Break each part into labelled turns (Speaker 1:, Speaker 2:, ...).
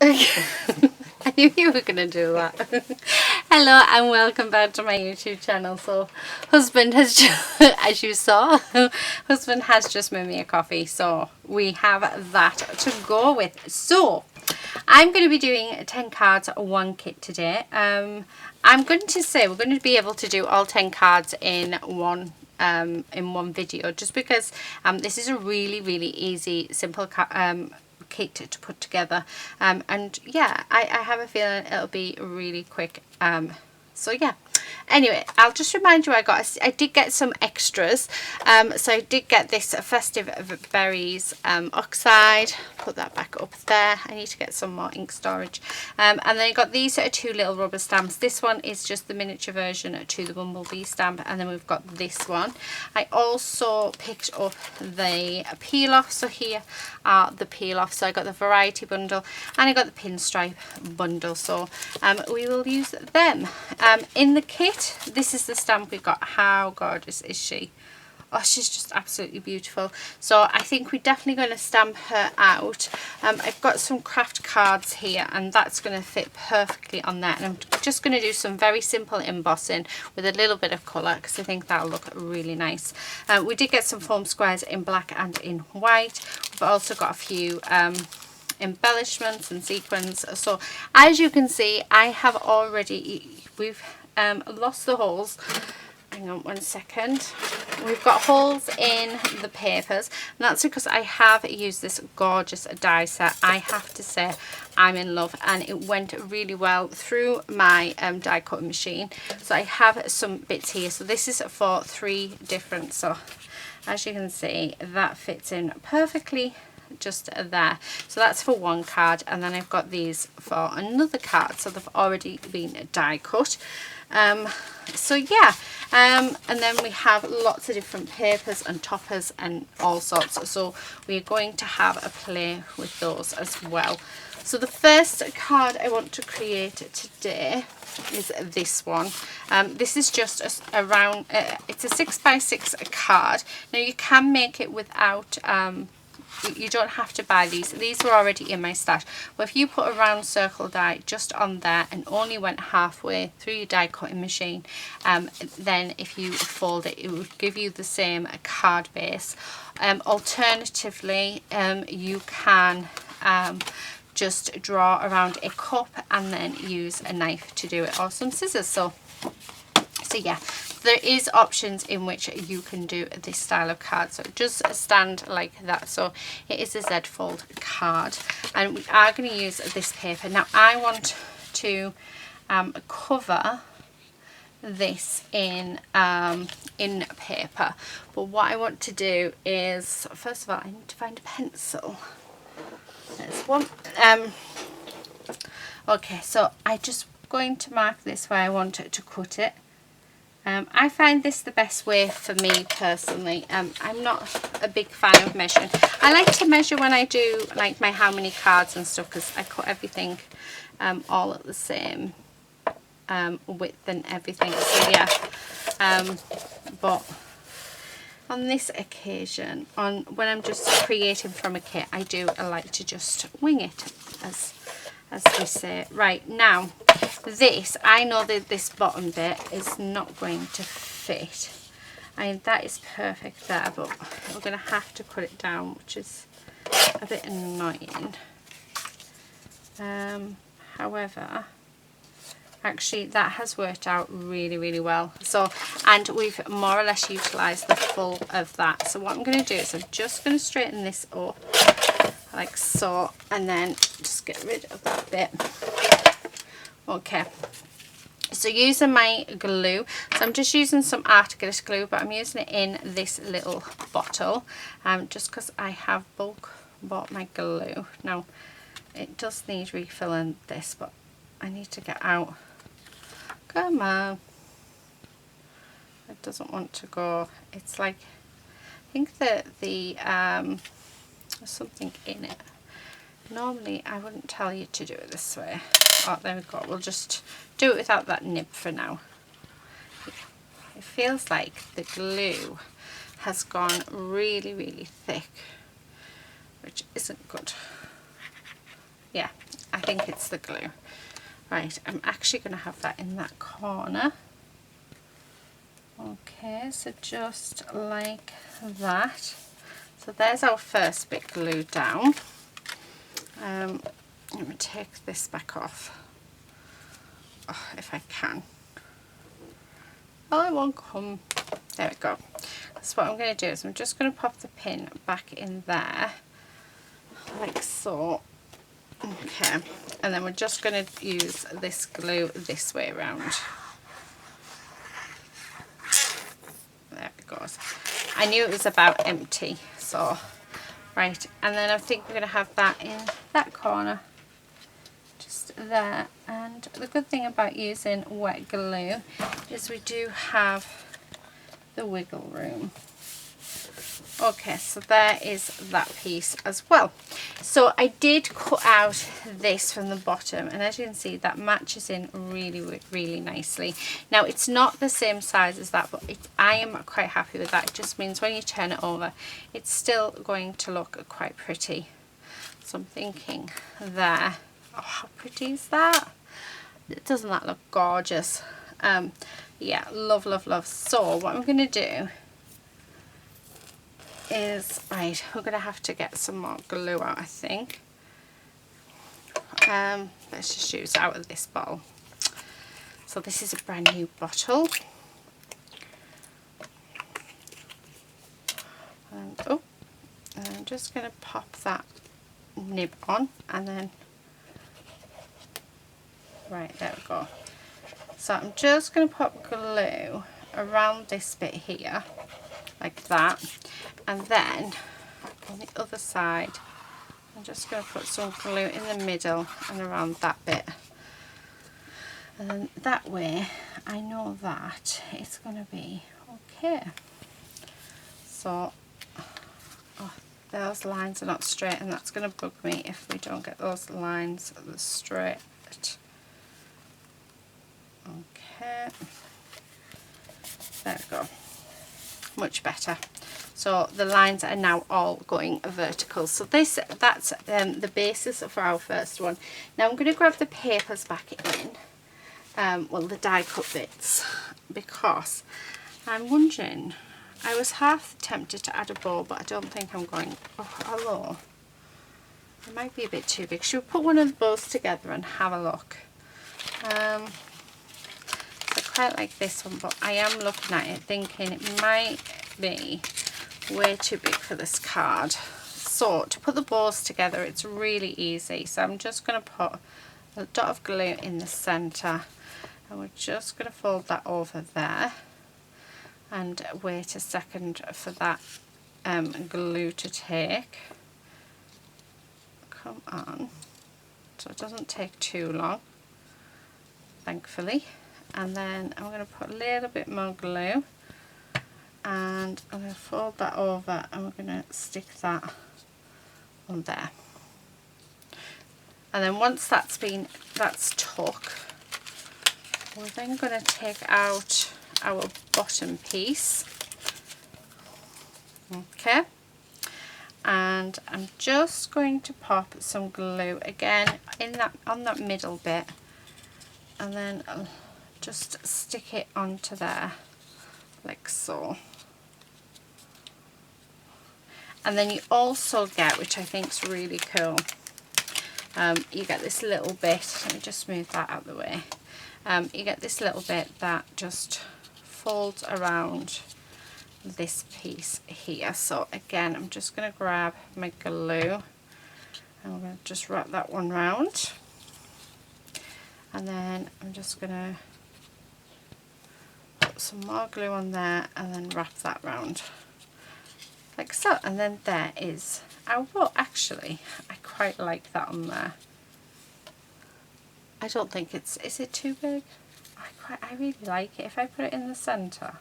Speaker 1: I knew you were going to do that. Hello and welcome back to my YouTube channel. So husband has just, as you saw, husband has just made me a coffee. So we have that to go with. So I'm going to be doing 10 cards, one kit today. I'm going to say we're going to be able to do all 10 cards in one video, just because this is a really easy, simple kit to put together, and yeah, I have a feeling it'll be really quick. So yeah, anyway, I'll just remind you I did get some extras. So I did get this festive berries oxide, put that back up there. I need to get some more ink storage, and then I got these two little rubber stamps. This one is just the miniature version to the bumblebee stamp, and then we've got this one. I also picked up the peel off, so here are the peel off. So I got the variety bundle and I got the pinstripe bundle, so we will use them. In the kit, this is the stamp we got. How gorgeous is she? Oh, she's just absolutely beautiful. So I think we're definitely going to stamp her out. I've got some craft cards here, and that's going to fit perfectly on that. And I'm just going to do some very simple embossing with a little bit of colour, because I think that'll look really nice. We did get some foam squares in black and in white. We've also got a few embellishments and sequins. So as you can see, I have already, we've lost the holes. Hang on one second. We've got holes in the papers, and that's because I have used this gorgeous die set. I have to say I'm in love, and it went really well through my die cutting machine. So I have some bits here. So this is for 3 different, so as you can see, that fits in perfectly just there. So that's for one card, and then I've got these for another card, so they've already been die cut. So yeah, and then we have lots of different papers and toppers and all sorts, so we're going to have a play with those as well. So the first card I want to create today is this one. This is just a round, it's a 6x6 card. Now you can make it without you don't have to buy these. These were already in my stash. But if you put a round circle die just on there and only went halfway through your die cutting machine, then if you fold it, it would give you the same card base. Alternatively, you can just draw around a cup and then use a knife to do it, or some scissors. So yeah, there is options in which you can do this style of card. So it does stand like that. So it is a Z fold card, and we are going to use this paper. Now I want to cover this in paper, but what I want to do is, first of all, I need to find a pencil. There's one. Okay, so I'm just going to mark this where I want to cut it. I find this the best way for me personally. I'm not a big fan of measuring. I like to measure when I do like my how many cards and stuff, because I cut everything all at the same width and everything. So yeah, but on this occasion, when I'm just creating from a kit, I like to just wing it, as we say. Right, now this, I know that this bottom bit is not going to fit. I mean, that is perfect there, but we're going to have to cut it down, which is a bit annoying. However, actually that has worked out really well. So, and we've more or less utilised the full of that. So what I'm going to do is I'm just going to straighten this up like so, and then just get rid of that bit. Okay, so using my glue, so I'm just using some Arctic glue, but I'm using it in this little bottle, just because I have bulk bought my glue. Now it does need refilling this, but I need to get out. Come on, it doesn't want to go. It's like, I think that there's something in it. Normally I wouldn't tell you to do it this way. Oh, there we go. We'll just do it without that nib for now. It feels like the glue has gone really thick, which isn't good. Yeah, I think it's the glue. Right, I'm actually going to have that in that corner. Okay, so just like that. So there's our first bit glued down. Let me take this back off. Oh, if I can. Oh, it won't come. There we go. So what I'm going to do is I'm just going to pop the pin back in there, like so. Okay, and then we're just going to use this glue this way around. There it goes. I knew it was about empty, so right. And then I think we're going to have that in that corner, just there. And the good thing about using wet glue is we do have the wiggle room. Okay, so there is that piece as well. So I did cut out this from the bottom, and as you can see, that matches in really nicely. Now it's not the same size as that, but I am quite happy with that. It just means when you turn it over, it's still going to look quite pretty. So I'm thinking there. Oh, how pretty is that? Doesn't that look gorgeous? Yeah, love. So what I'm going to do is, right, we're going to have to get some more glue out, I think. Let's just use out of this bottle. So this is a brand new bottle. And, oh, and I'm just going to pop that nib on, and then, right, there we go. So I'm just going to pop glue around this bit here, like that, and then on the other side I'm just going to put some glue in the middle and around that bit, and then that way I know that it's going to be okay. So those lines are not straight, and that's going to bug me if we don't get those lines straight. Okay, there we go, much better. So the lines are now all going vertical. So that's the basis for our first one. Now I'm going to grab the papers back in, well, the die cut bits, because I'm wondering, I was half tempted to add a bow, but I don't think I'm going. Oh, hello, it might be a bit too big. Should we put one of the bows together and have a look? So I quite like this one, but I am looking at it thinking it might be way too big for this card. So to put the bows together, it's really easy. So I'm just going to put a dot of glue in the center, and we're just going to fold that over there and wait a second for that glue to take. Come on, so it doesn't take too long, thankfully. And then I'm going to put a little bit more glue, and I'm going to fold that over, and we're going to stick that on there. And then once that's took, we're then going to take out our bottom piece. Okay, and I'm just going to pop some glue again on that middle bit, and then I'll just stick it onto there like so. And then you also get, which I think is really cool, you get this little bit, let me just move that out of the way, you get this little bit that just folds around this piece here. So again, I'm just going to grab my glue, and I'm going to just wrap that one round, and then I'm just going to put some more glue on there, and then wrap that round like so. And then there is our bow. Actually, I quite like that on there. I don't think is it too big? I really like it. If I put it in the center,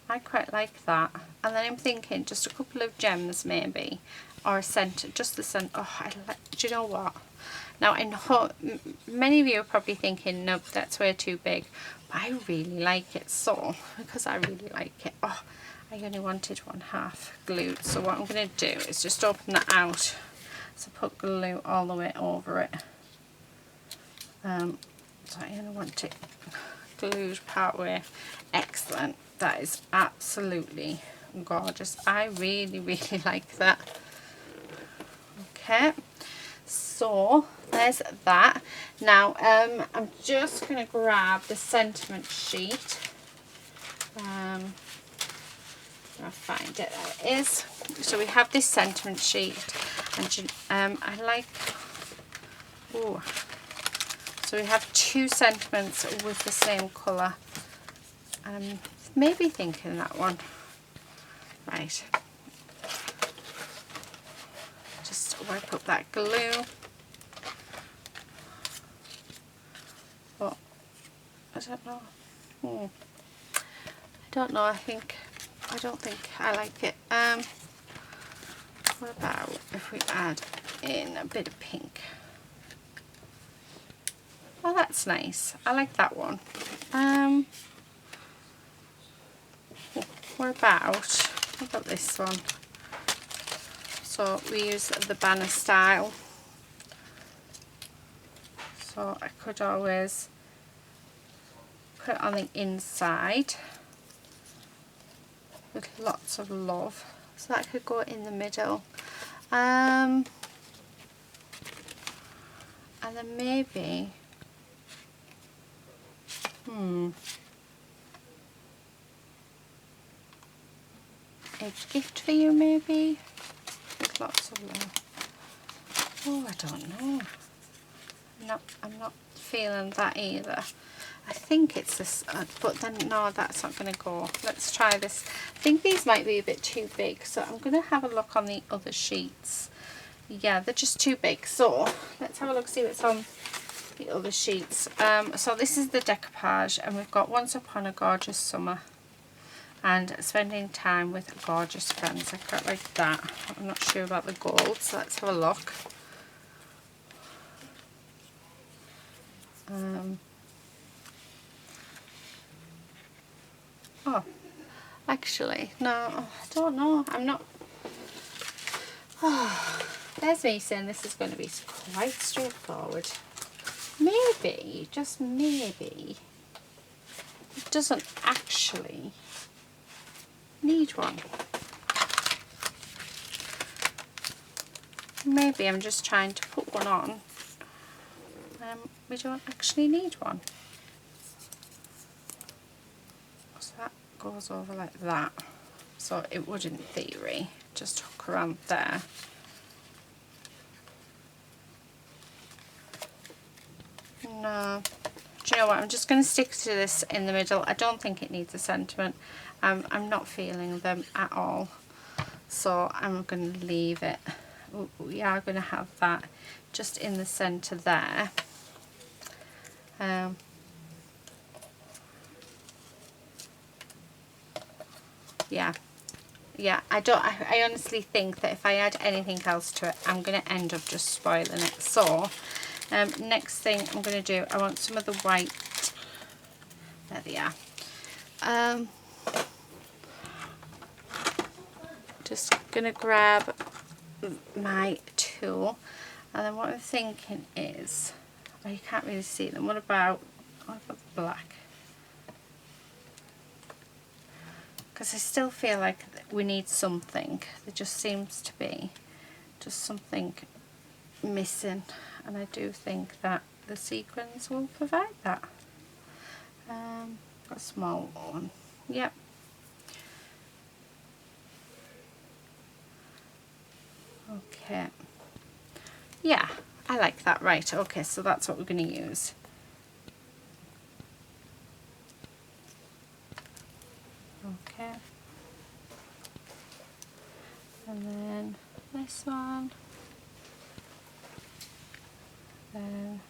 Speaker 1: I quite like that. And then I'm thinking just a couple of gems maybe, or a center, just the center. Oh, do you know what? Now I know many of you are probably thinking, nope, that's way too big, but I really like it. So because I really like it, oh, I only wanted one half glued. So what I'm going to do is just open that out. So put glue all the way over it. So I only want it glued part way. Excellent. That is absolutely gorgeous. I really, really like that. Okay, so there's that. Now I'm just going to grab the sentiment sheet. I'll find it. There it is. So we have this sentiment sheet, and I like. Oh, so we have two sentiments with the same colour. Maybe thinking that one. Right. Just wipe up that glue. But I don't know. I don't know. I don't think I like it. What about if we add in a bit of pink? Oh, that's nice. I like that one. What about this one? So we use the banner style. So I could always put it on the inside with lots of love. So that could go in the middle. And then maybe a gift for you, maybe, with lots of love. Oh, I don't know. I'm not feeling that either. I think it's this, but then no, that's not going to go. Let's try this. I think these might be a bit too big, so I'm going to have a look on the other sheets. Yeah, they're just too big. So let's have a look, see what's on the other sheets. So this is the decoupage, and we've got Once Upon a Gorgeous Summer and Spending Time with Gorgeous Friends. I quite like that. I'm not sure about the gold, so let's have a look. Oh, actually, no, I don't know. I'm not. Oh, there's me saying this is going to be quite straightforward. Maybe, just maybe, it doesn't actually need one. Maybe I'm just trying to put one on. We don't actually need one. So that goes over like that. So it would, in theory, just hook around there. No. Do you know what? I'm just going to stick to this in the middle. I don't think it needs a sentiment. I'm not feeling them at all. So I'm going to leave it. We are going to have that just in the centre there. Yeah, I honestly think that if I add anything else to it, I'm going to end up just spoiling it. So next thing I'm going to do, I want some of the white. There they are. Just going to grab my tool, and then what I'm thinking is, oh, you can't really see them. What about the black? Because I still feel like we need something. There just seems to be just something missing, and I do think that the sequins will provide that. Got a small one. Yep. Okay. Yeah, I like that. Right, okay, so that's what we're going to use. Okay. And then this one. Then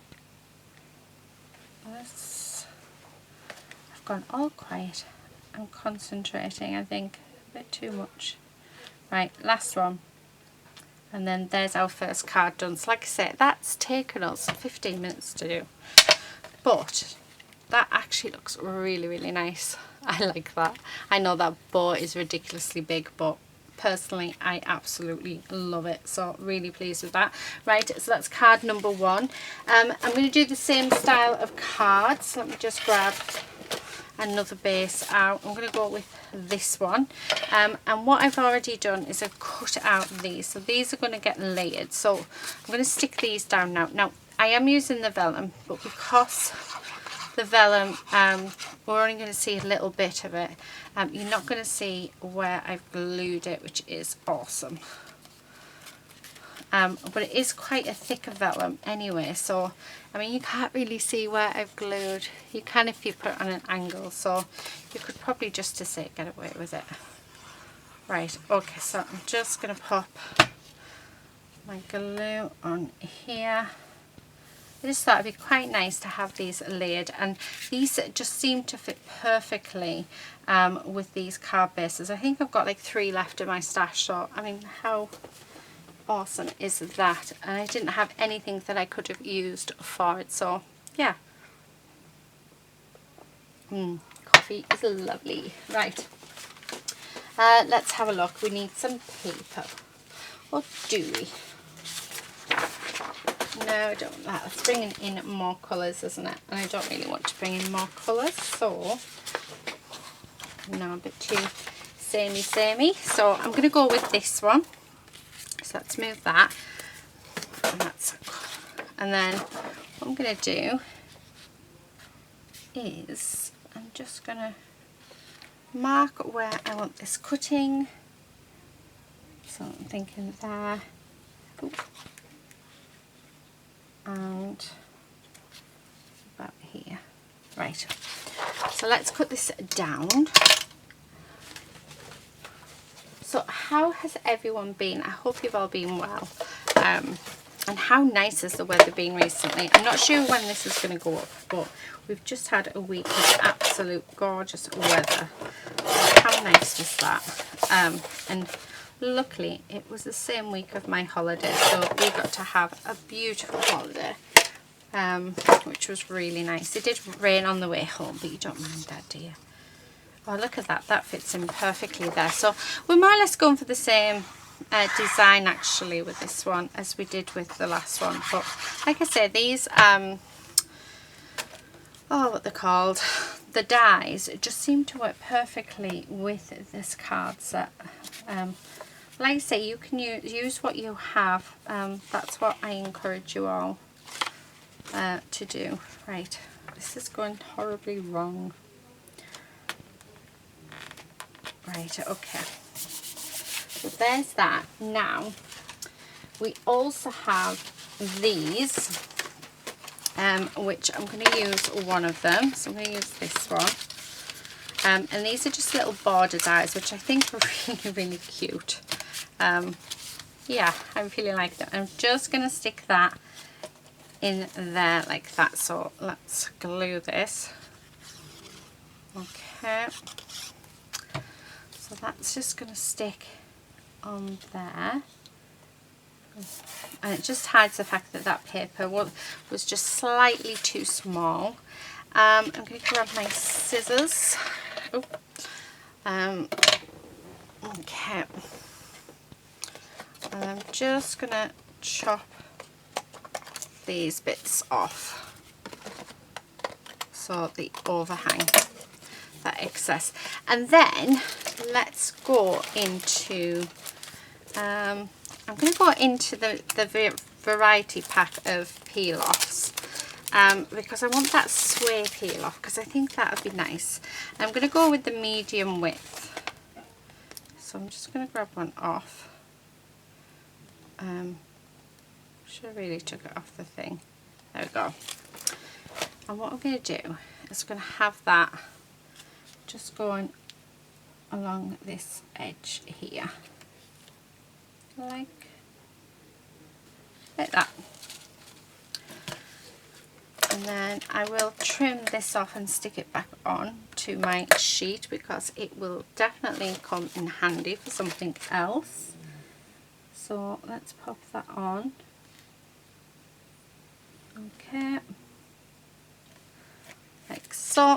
Speaker 1: this. I've gone all quiet. I'm concentrating, I think, a bit too much. Right, last one. And then there's our first card done. So like I said, that's taken us 15 minutes to do. But that actually looks really, really nice. I like that. I know that bow is ridiculously big, but personally I absolutely love it, so really pleased with that. Right, so that's card number 1. I'm going to do the same style of cards. Let me just grab another base out. I'm going to go with this one, and what I've already done is I've cut out these, so these are going to get layered. So I'm going to stick these down now. I am using the vellum, but because the vellum, we're only going to see a little bit of it. You're not going to see where I've glued it, which is awesome. But it is quite a thick vellum anyway, so I mean you can't really see where I've glued. You can if you put it on an angle, so you could probably just to say get away with it. Right, okay, so I'm just going to pop my glue on here. I just thought it'd be quite nice to have these layered, and these just seem to fit perfectly with these card bases. I think I've got like 3 left in my stash, so I mean how awesome is that? And I didn't have anything that I could have used for it, so yeah. Coffee is lovely. Right, let's have a look. We need some paper, or do we? No, I don't want that. Let's bring in more colours, isn't it? And I don't really want to bring in more colours, so no, a bit too samey. So I'm going to go with this one. So let's move that. And then what I'm going to do is I'm just going to mark where I want this cutting. So I'm thinking there. Ooh. And about here. Right, so let's cut this down. So how has everyone been? I hope you've all been well. And how nice has the weather been recently? I'm not sure when this is going to go up, but we've just had a week of absolute gorgeous weather. So how nice was that? And luckily it was the same week of my holiday, so we got to have a beautiful holiday, which was really nice. It did rain on the way home, but you don't mind that, do you? Oh, look at that, that fits in perfectly there. So we're more or less going for the same design actually with this one as we did with the last one, but like I say, these what they're called, the dies, just seem to work perfectly with this card set. Like I say, you can use what you have. That's what I encourage you all to do. Right, this is going horribly wrong. Right, okay. So there's that. Now, we also have these, which I'm going to use one of them. So I'm going to use this one. And these are just little border dies, which I think are really, really cute. Yeah, I really like them. I'm just going to stick that in there like that. So let's glue this. Okay. So that's just going to stick on there. And it just hides the fact that that paper was just slightly too small. I'm going to grab my scissors. Oh. Okay. And I'm just going to chop these bits off. So the overhang, that excess. And then let's go into, I'm going to go into the variety pack of peel-offs. Because I want that sway peel off, because I think that would be nice. I'm going to go with the medium width. So I'm just going to grab one off. Should have really took it off the thing. There we go. And what I'm going to do is I'm going to have that just going along this edge here. Like that. And then I will trim this off and stick it back on to my sheet, because it will definitely come in handy for something else. So let's pop that on. Okay, like so,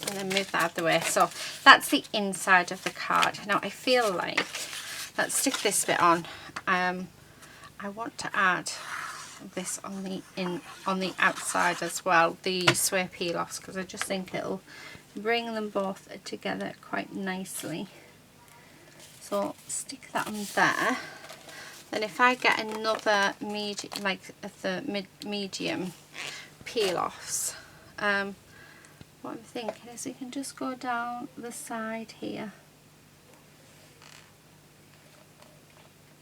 Speaker 1: and then move that out of the way. So that's the inside of the card. Now I feel like let's stick this bit on. I want to add this on the outside as well, the sway peel-offs, because I just think it'll bring them both together quite nicely. So stick that on there. Then if I get another medium, like the medium peel-offs, what I'm thinking is we can just go down the side here.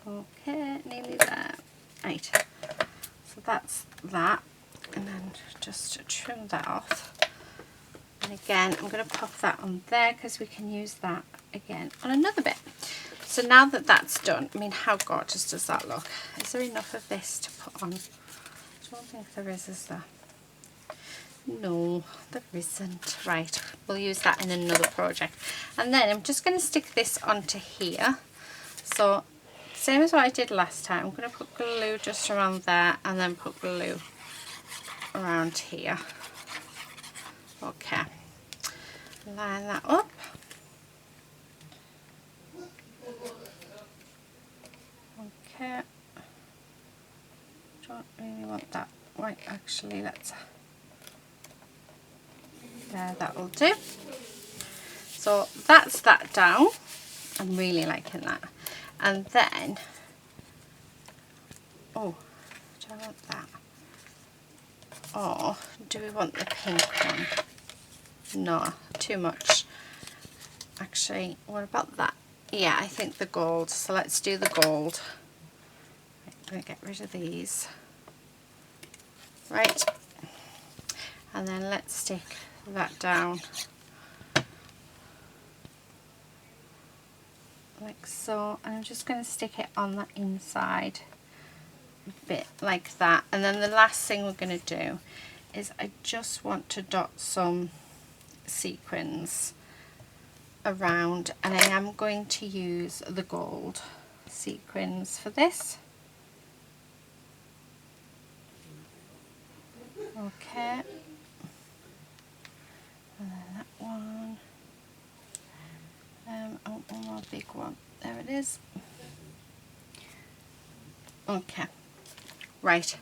Speaker 1: Okay, nearly there. Right, so that's that, and then just trim that off. And again, I'm going to pop that on there because we can use that again on another bit. So now that that's done, I mean, how gorgeous does that look? Is there enough of this to put on? I don't think there is there? No, there isn't. Right, we'll use that in another project. And then I'm just going to stick this onto here. So same as what I did last time, I'm going to put glue just around there and then put glue around here. Okay, line that up. Okay, don't really want that. Right, actually, let's, there, that will do. So that's that down. I'm really liking that. And then, oh, do I want that? Or do we want the pink one? No, too much. Actually, what about that? Yeah, I think the gold. So let's do the gold. Right, I'm going to get rid of these. Right. And then let's stick that down. Like so. And I'm just going to stick it on the inside bit like that. And then the last thing we're going to do is I just want to dot some sequins around, and I am going to use the gold sequins for this. Okay, and then that one, oh, one more big one, there it is. Okay, right,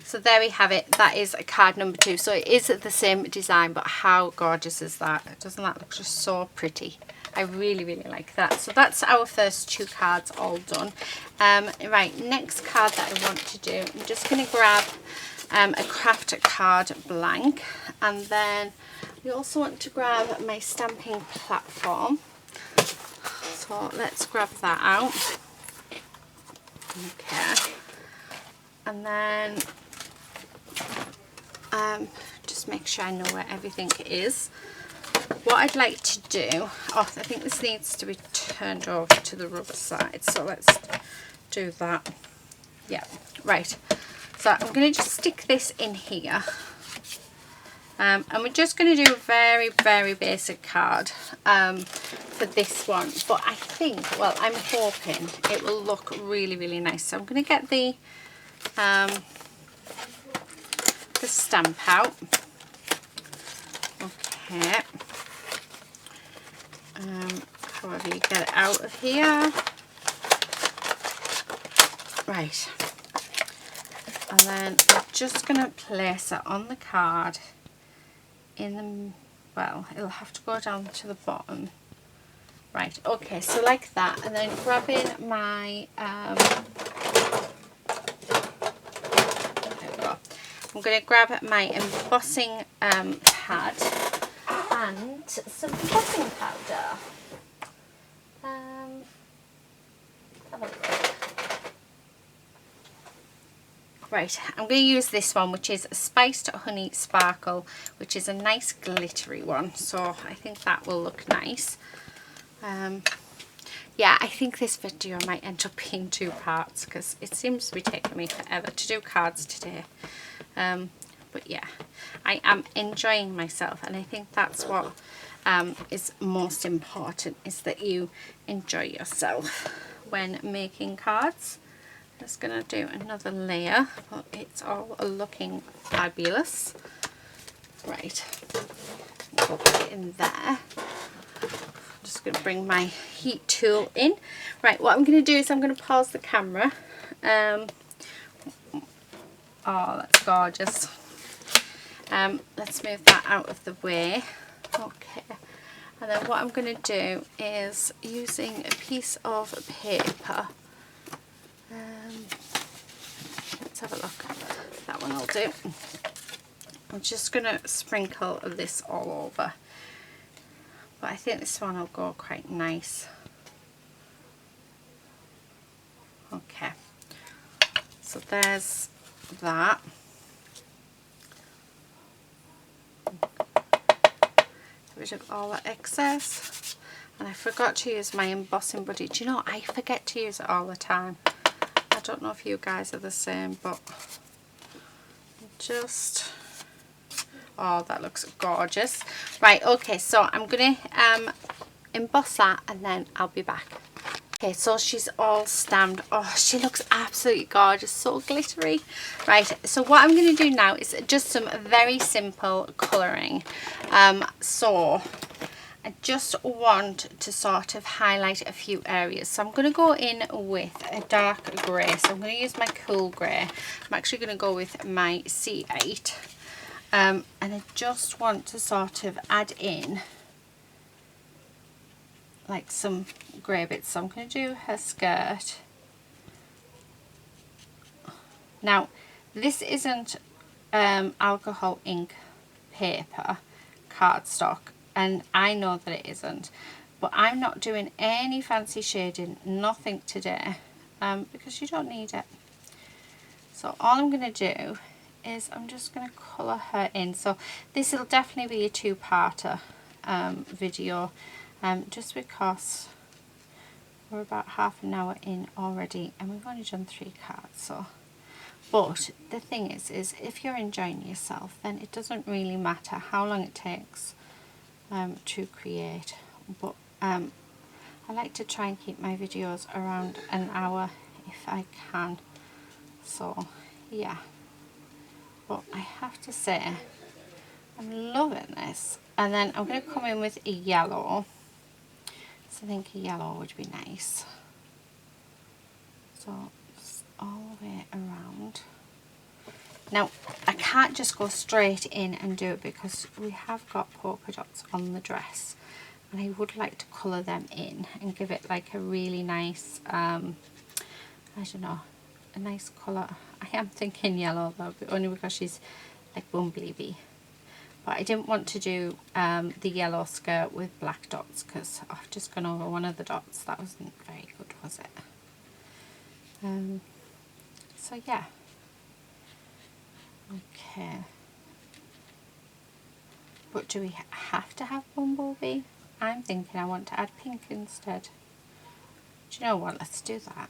Speaker 1: so there we have it. That is card number 2. So it is the same design, but how gorgeous is that? Doesn't that look just so pretty? I really, really like that. So that's our first 2 cards all done. Right, next card that I want to do, I'm just going to grab a craft card blank, and then we also want to grab my stamping platform. So let's grab that out. Okay, and then just make sure I know where everything is. What I'd like to do, oh, I think this needs to be turned over to the rubber side, so let's do that. Yeah, right, so I'm going to just stick this in here, and we're just going to do a very, very basic card for this one, but I think, well, I'm hoping it will look really, really nice. So I'm going to get the stamp out. Okay, however you get it out of here. Right, and then I'm just going to place it on the card in the, well, it'll have to go down to the bottom. Right, okay, so like that, and then grabbing my there we go. I'm going to grab my embossing pad and some embossing powder. Have a look. Right, I'm going to use this one, which is Spiced Honey Sparkle, which is a nice glittery one, so I think that will look nice. Yeah, I think this video might end up being 2 parts because it seems to be taking me forever to do cards today. But yeah, I am enjoying myself, and I think that's what is most important, is that you enjoy yourself when making cards. Just gonna do another layer, but it's all looking fabulous. Right, put it in there. just going to bring my heat tool in. Right, what I'm going to do is I'm going to pause the camera. Oh, that's gorgeous. Let's move that out of the way. Okay, and then what I'm going to do is, using a piece of paper, let's have a look. That one will do. I'm just going to sprinkle this all over, but I think this one will go quite nice. Okay, so there's that. Get rid of all that excess. And I forgot to use my embossing buddy. Do you know, I forget to use it all the time. I don't know if you guys are the same, but just... Oh, that looks gorgeous. Right, okay, so I'm going to emboss that and then I'll be back. Okay, so she's all stamped. Oh, she looks absolutely gorgeous, so glittery. Right, so what I'm going to do now is just some very simple colouring. So I just want to sort of highlight a few areas. So I'm going to go in with a dark grey. So I'm going to use my cool grey. I'm actually going to go with my C8. And I just want to sort of add in like some grey bits. So I'm going to do her skirt. Now, this isn't alcohol ink paper, cardstock, and I know that it isn't, but I'm not doing any fancy shading, nothing today, because you don't need it. So all I'm going to do is I'm just going to colour her in. So this will definitely be a two-parter video, just because we're about half an hour in already and we've only done 3 cards. So, but the thing is if you're enjoying yourself, then it doesn't really matter how long it takes to create. But I like to try and keep my videos around an hour if I can. So yeah, but I have to say I'm loving this. And then I'm going to come in with a yellow. So I think a yellow would be nice. So just all the way around. Now I can't just go straight in and do it because we have got polka dots on the dress, and I would like to colour them in and give it like a really nice, I don't know, a nice colour. I am thinking yellow though, but only because she's like Bumblebee. But I didn't want to do the yellow skirt with black dots because I've just gone over one of the dots. That wasn't very good, was it? So yeah. Okay. But do we have to have Bumblebee? I'm thinking I want to add pink instead. Do you know what? Let's do that.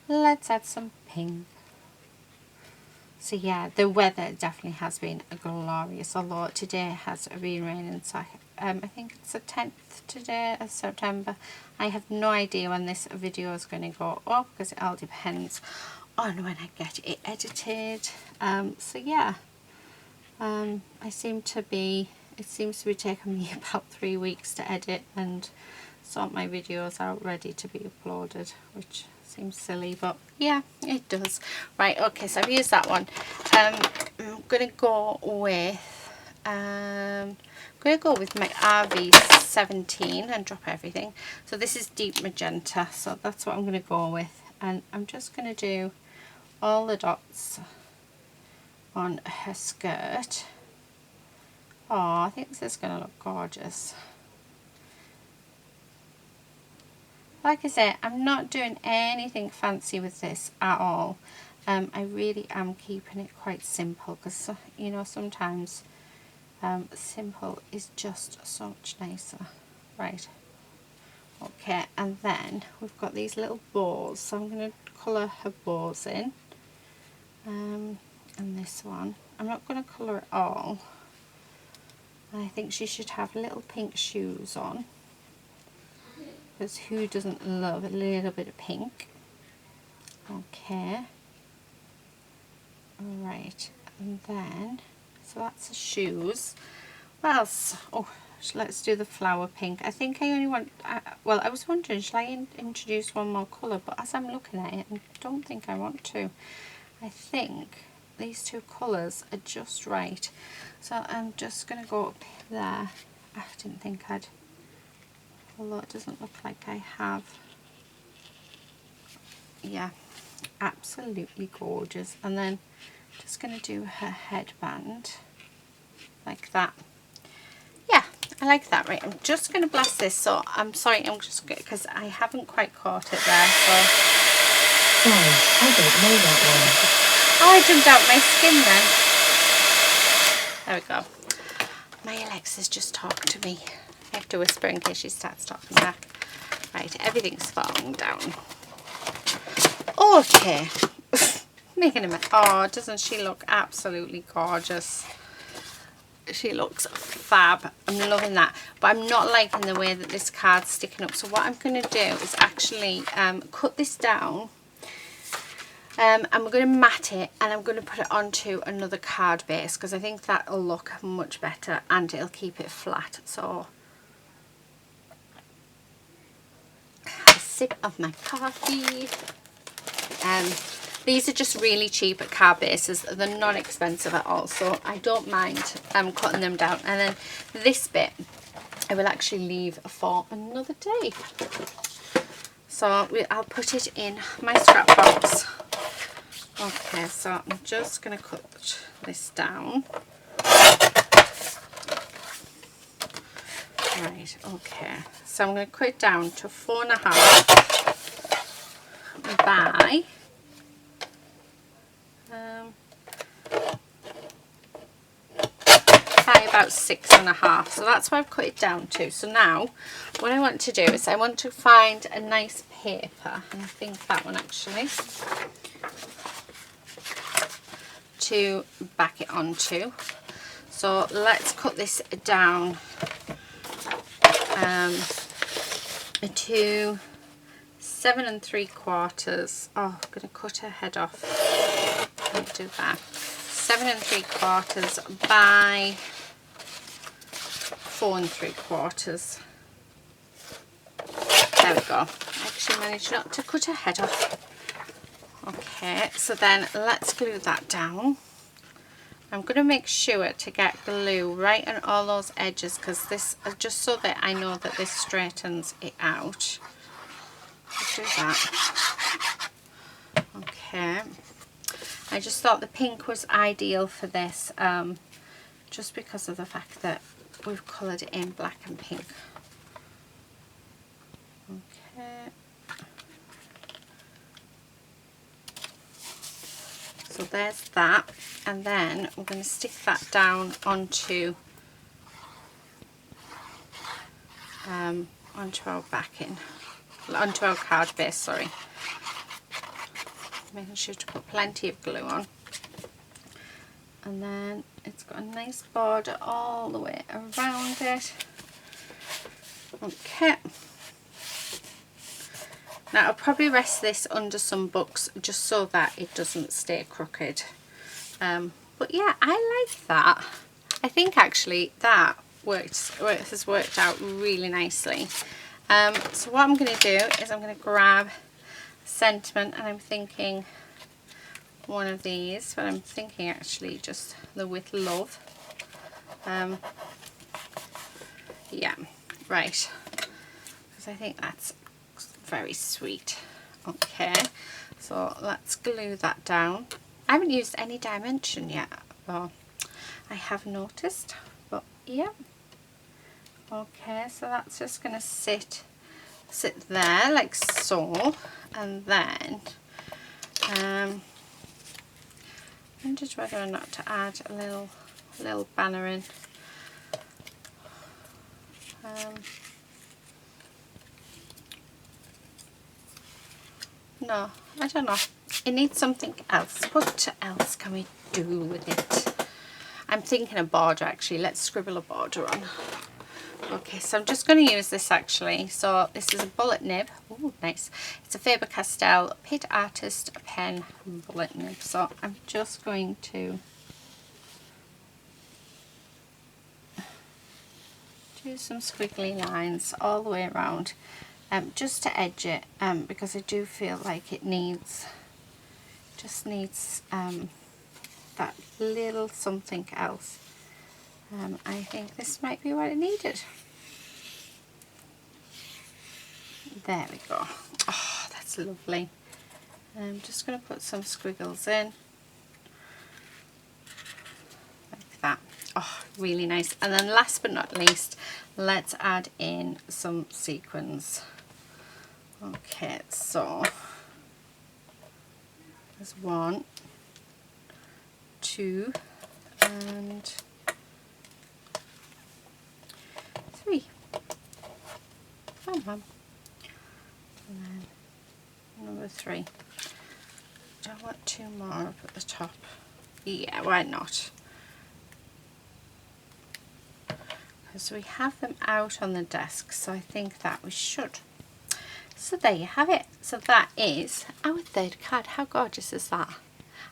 Speaker 1: Let's add some pink. So yeah, the weather definitely has been glorious, although today has been raining. So I think it's the 10th today of September. I have no idea when this video is going to go up because it all depends on when I get it edited. So yeah, it seems to be taking me about 3 weeks to edit and sort my videos out ready to be uploaded, which seems silly, but yeah, it does. Right, okay, so I've used that one. I'm gonna go with my RV17 and drop everything. So this is deep magenta, so that's what I'm gonna go with, and I'm just gonna do all the dots on her skirt. Oh, I think this is gonna look gorgeous. Like I say, I'm not doing anything fancy with this at all. I really am keeping it quite simple because, you know, sometimes simple is just so much nicer. Right. Okay, and then we've got these little bows. So I'm going to colour her bows in. And this one. I'm not going to colour it all. I think she should have little pink shoes on. Because who doesn't love a little bit of pink? Okay. Right, and then, so that's the shoes. What else? Oh, let's do the flower pink. I think I only want, well, I was wondering, should I introduce one more colour? But as I'm looking at it, I don't think I want to. I think these two colours are just right. So I'm just going to go up there. I didn't think I'd, although it doesn't look like I have. Yeah, absolutely gorgeous. And then just going to do her headband like that. Yeah, I like that. Right, I'm just going to blast this. So I'm sorry, I'm just because I haven't quite caught it there. So
Speaker 2: sorry, I don't know that one.
Speaker 1: Oh, I jumped out my skin then. There we go. My Alexa's just talked to me. I have to whisper in case she starts talking back. Right, everything's falling down. Okay. Making a mess. Oh, doesn't she look absolutely gorgeous? She looks fab. I'm loving that. But I'm not liking the way that this card's sticking up. So what I'm going to do is actually cut this down. And we're going to mat it, and I'm going to put it onto another card base because I think that'll look much better and it'll keep it flat. So have a sip of my coffee. These are just really cheap at card bases. They're not expensive at all, so I don't mind cutting them down. And then this bit I will actually leave for another day. So I'll put it in my scrap box. Okay, so I'm just going to cut this down. Right, okay. So I'm going to cut it down to 4.5 by about 6.5. So that's what I've cut it down to. So now what I want to do is I want to find a nice paper, and I think that one actually, to back it onto. So let's cut this down to 7 3/4. Oh, I'm going to cut her head off. I'll do that. 7 3/4 by 4 3/4. There we go. I actually managed not to cut her head off. Okay, so then let's glue that down. I'm going to make sure to get glue right on all those edges, because this, just so that I know that this straightens it out. Let's do that. Okay. I just thought the pink was ideal for this, just because of the fact that we've coloured it in black and pink. Okay. So there's that, and then we're going to stick that down onto our backing, onto our card base, sorry. Making sure to put plenty of glue on. And then it's got a nice border all the way around it. Okay. Now I'll probably rest this under some books just so that it doesn't stay crooked. But yeah, I like that. I think actually that has worked out really nicely. So what I'm going to do is I'm going to grab Sentiment, and I'm thinking one of these, but I'm thinking actually just the With Love. Yeah, right, because I think that's very sweet. Okay, so let's glue that down. I haven't used any dimension yet, though, I have noticed, but yeah. Okay, so that's just going to sit there like so, and then I wondered whether or not to add a little banner in. No, I don't know. It needs something else. What else can we do with it? I'm thinking a border actually. Let's scribble a border on. Okay, so I'm just going to use this actually. So this is a bullet nib. Oh, nice. It's a Faber-Castell Pitt Artist pen bullet nib. So I'm just going to do some squiggly lines all the way around, just to edge it, because I do feel like it needs, just needs that little something else. I think this might be what it needed. There we go. Oh, that's lovely. I'm just going to put some squiggles in like that. Oh, really nice. And then last but not least, let's add in some sequins. Okay, so there's 1, 2 and 3. Come on. And then number 3. Don't want 2 more up at the top. Yeah, why not? Because we have them out on the desk, so I think that we should. So there you have it. So that is our third card. How gorgeous is that?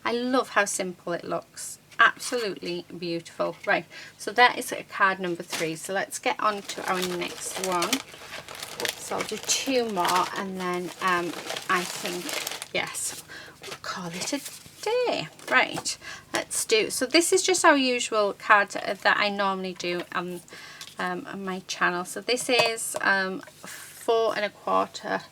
Speaker 1: I love how simple it looks. Absolutely beautiful. Right, so that is card number 3. So let's get on to our next one. So I'll do 2 more, and then I think, yes, we'll call it a day. Right, let's do, so this is just our usual card that I normally do on my channel. So this is 4 1/4,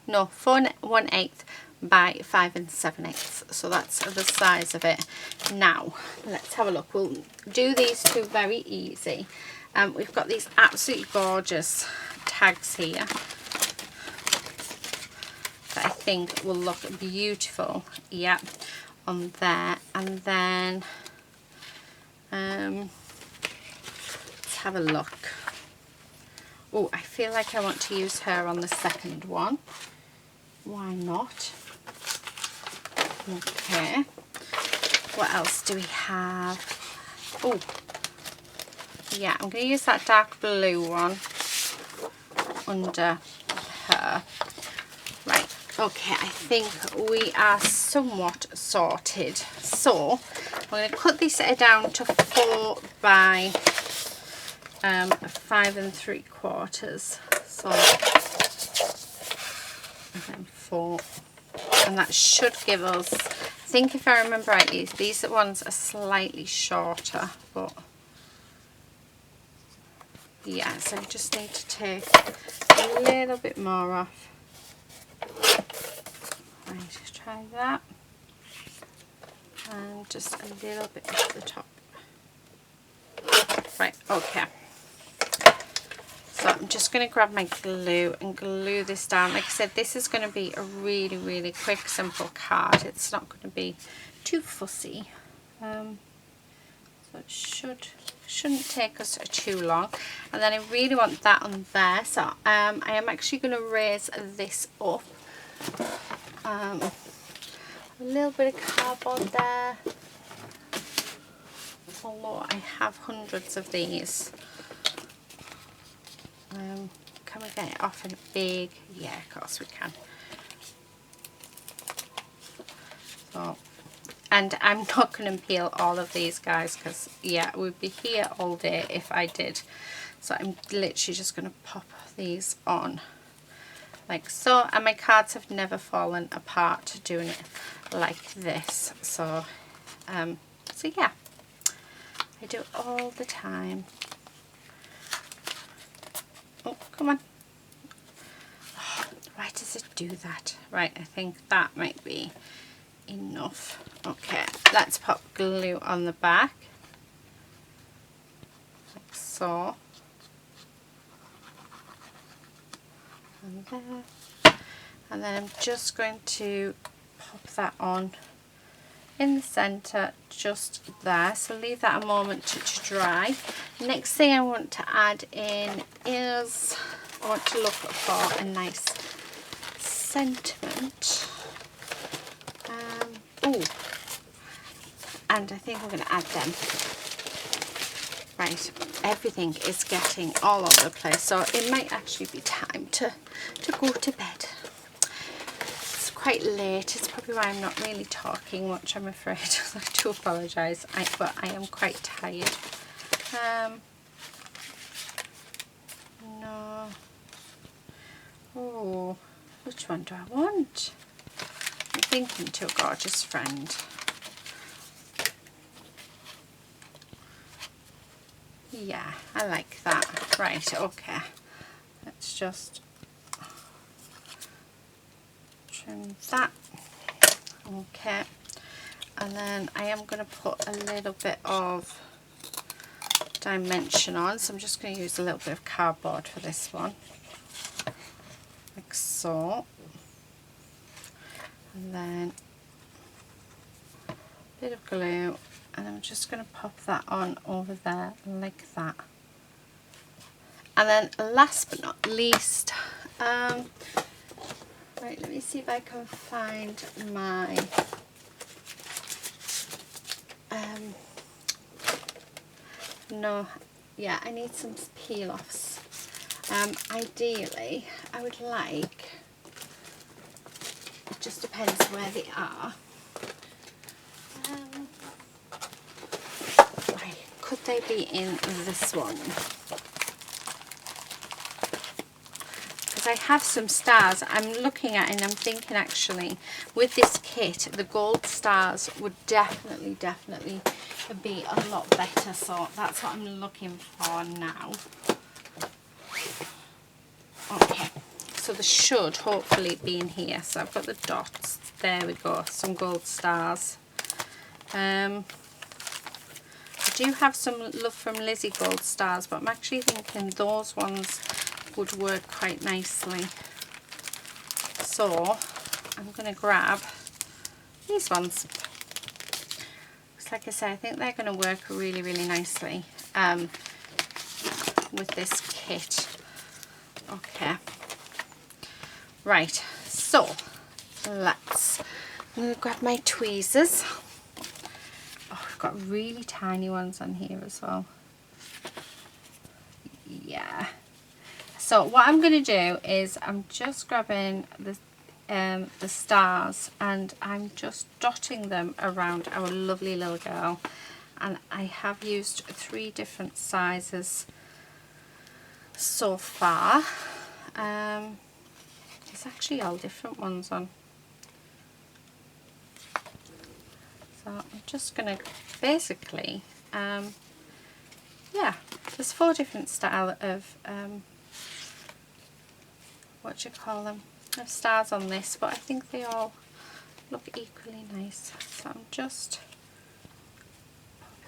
Speaker 1: no, 4 1/8 by 5 7/8. So that's the size of it. Now let's have a look. We'll do these 2 very easy. We've got these absolutely gorgeous tags here that I think will look beautiful, yeah, on there. And then let's have a look. Oh, I feel like I want to use her on the second one. Why not? Okay, what else do we have? Oh, yeah, I'm going to use that dark blue one under her. Right, okay, I think we are somewhat sorted. So I'm going to cut this down to 4 by 5 3/4. So, and then 4, and that should give us, I think if I remember rightly, these ones are slightly shorter, but yeah, so I just need to take a little bit more off. Right, just try that, and just a little bit off the top. Right, okay. So I'm just going to grab my glue and glue this down. Like I said, this is going to be a really, really quick, simple card. It's not going to be too fussy. So it shouldn't take us too long. And then I really want that on there. So I am actually going to raise this up. A little bit of cardboard there. Although I have hundreds of these. Can we get it off in a big? Yeah, of course we can. So, and I'm not going to peel all of these, guys, because yeah, we'd be here all day if I did. So I'm literally just going to pop these on like so, and my cards have never fallen apart doing it like this. So so yeah, I do it all the time. Oh, come on. Oh, why does it do that? Right, I think that might be enough. Okay, let's pop glue on the back. Like so. And there. And then I'm just going to pop that on in the center, just there. So leave that a moment to dry. Next thing I want to add in is, I want to look for a nice sentiment. Oh, and I think I'm going to add them. Right, everything is getting all over the place, so it might actually be time to go to bed. It's quite late. It's probably why I'm not really talking much, I'm afraid. I do apologise, but I am quite tired. Oh, which one do I want? I'm thinking To a Gorgeous Friend. Yeah, I like that. Right, okay. Let's just trim that. Okay. And then I am going to put a little bit of dimension on. So I'm just going to use a little bit of cardboard for this one. Like so. And then a bit of glue. And I'm just going to pop that on over there like that. And then last but not least, right, let me see if I can find my no, yeah, I need some peel-offs. Ideally, I would like, it just depends where they are. Right, could they be in this one? Because I have some stars I'm looking at and I'm thinking actually with this kit the gold stars would definitely be a lot better, so that's what I'm looking for now. Okay, so they should hopefully be in here. So I've got the dots, there we go, some gold stars. I do have some Love from Lizi gold stars, but I'm actually thinking those ones would work quite nicely. So I'm going to grab these ones. Because like I said, I think they're going to work really nicely with this kit. Okay. Right, so I'm going to grab my tweezers. Oh, I've got really tiny ones on here as well. Yeah. So what I'm going to do is I'm just grabbing the stars and I'm just dotting them around our lovely little girl. And I have used 3 different sizes so far. It's actually all different ones on. So I'm just going to basically, yeah, there's 4 different style of, what do you call them, of stars on this, but I think they all look equally nice. So I'm just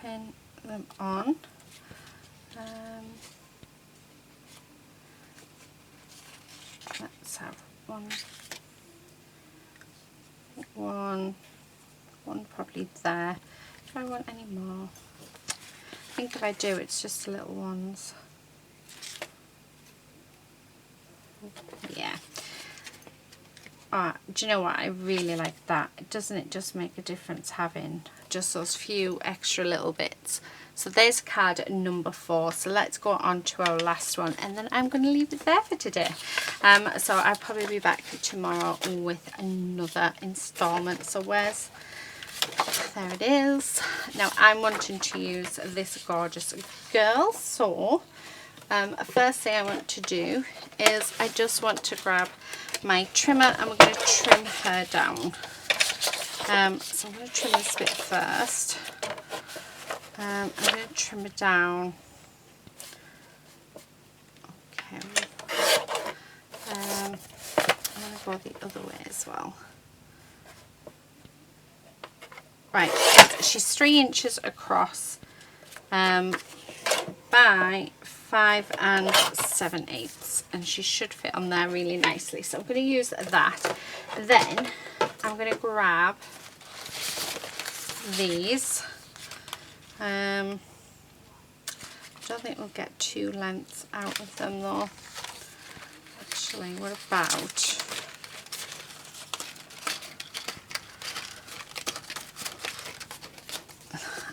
Speaker 1: popping them on. Let's have one probably there. Do I want any more? I think if I do, it's just little ones. Yeah. Do you know what? I really like that. Doesn't it just make a difference having just those few extra little bits? So there's card number 4. So let's go on to our last one, and then I'm going to leave it there for today. So I'll probably be back tomorrow with another installment. So where's, there it is. Now I'm wanting to use this gorgeous girl. So first thing I want to do is I just want to grab my trimmer and we're going to trim her down. So I'm going to trim this bit first. I'm going to trim it down. Okay. I'm going to go the other way as well. Right, she's 3 inches across by 5 7/8, and she should fit on there really nicely. So I'm going to use that. Then I'm going to grab these. I don't think we'll get 2 lengths out of them though. Actually, what about,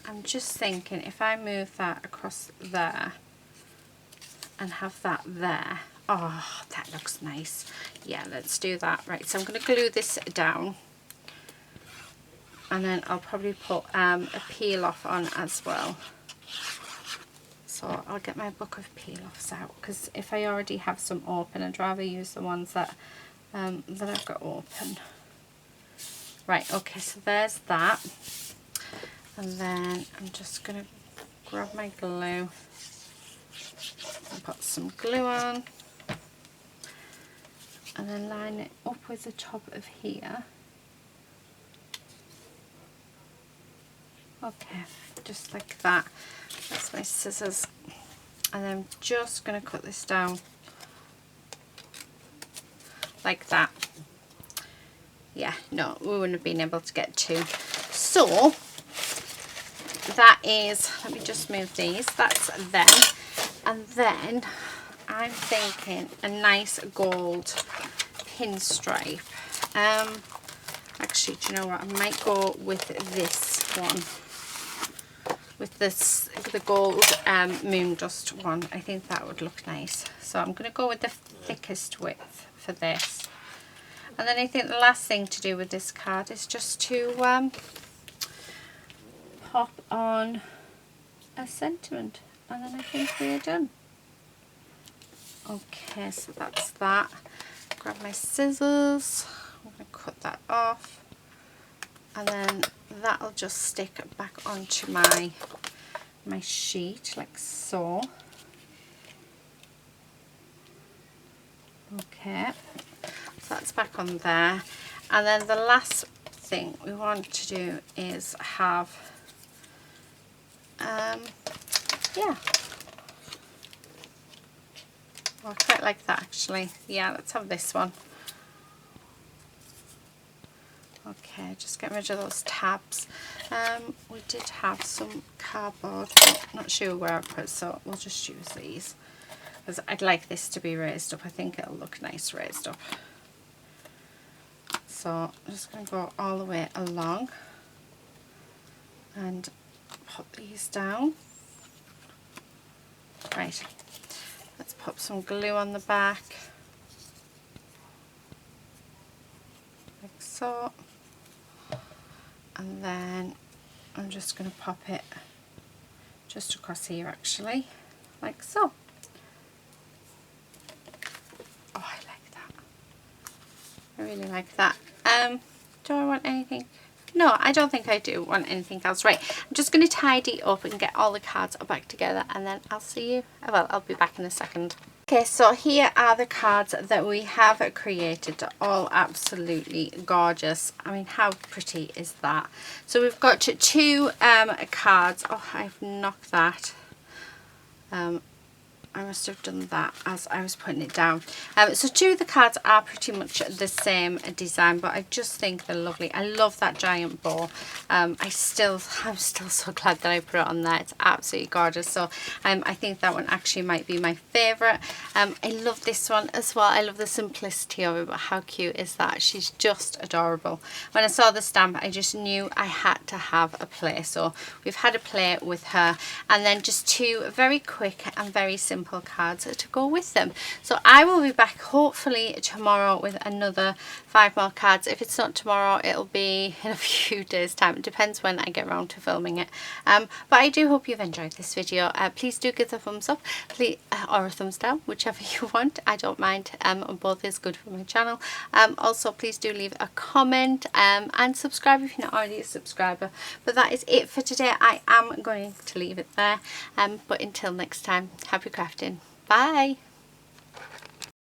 Speaker 1: I'm just thinking if I move that across there and have that there. Oh, that looks nice. Yeah, let's do that. Right, so I'm going to glue this down. And then I'll probably put a peel off on as well. So I'll get my book of peel-offs out, because if I already have some open, I'd rather use the ones that that I've got open. Right, okay, so there's that. And then I'm just going to grab my glue and put some glue on. And then line it up with the top of here. Okay, just like that. That's my scissors. And then I'm just going to cut this down like that. Yeah, no, we wouldn't have been able to get two. So that is, let me just move these, that's them. And then I'm thinking a nice gold pinstripe. Actually, do you know what, I might go with this one, with this, the gold moon dust one. I think that would look nice. So I'm going to go with the thickest width for this. And then I think the last thing to do with this card is just to pop on a sentiment, and then I think we're done. Okay, so that's that. Grab my scissors, I'm going to cut that off, and then that'll just stick back onto my sheet like so. Okay, so that's back on there. And then the last thing we want to do is have yeah, well, I quite like that actually. Yeah, let's have this one. Okay, just get rid of those tabs. We did have some cardboard, but not sure where I put it, so we'll just use these, because I'd like this to be raised up. I think it'll look nice raised up. So I'm just going to go all the way along and pop these down. Right, let's pop some glue on the back, like so. And then I'm just going to pop it just across here actually, like so. Oh, I like that. I really like that. Do I want anything? No, I don't think I do want anything else. Right, I'm just going to tidy up and get all the cards back together, and then I'll see you. Well, I'll be back in a second. Okay, so here are the cards that we have created. They're all absolutely gorgeous. I mean, how pretty is that? So we've got two cards. Oh, I've knocked that. I must have done that as I was putting it down. So two of the cards are pretty much the same design, but I just think they're lovely. I love that giant bow. I'm still so glad that I put it on there. It's absolutely gorgeous. So I think that one actually might be my favourite. I love this one as well. I love the simplicity of it, but how cute is that? She's just adorable. When I saw the stamp, I just knew I had to have a play. So we've had a play with her, and then just two very quick and very simple cards to go with them. So I will be back hopefully tomorrow with another 5 more cards. If it's not tomorrow, it'll be in a few days time. It depends when I get around to filming it. But I do hope you've enjoyed this video. Please do give a thumbs up, please, or a thumbs down, whichever you want. I don't mind. Both is good for my channel. Also, please do leave a comment and subscribe if you're not already a subscriber. But that is it for today. I am going to leave it there. But until next time, happy crafting. Bye.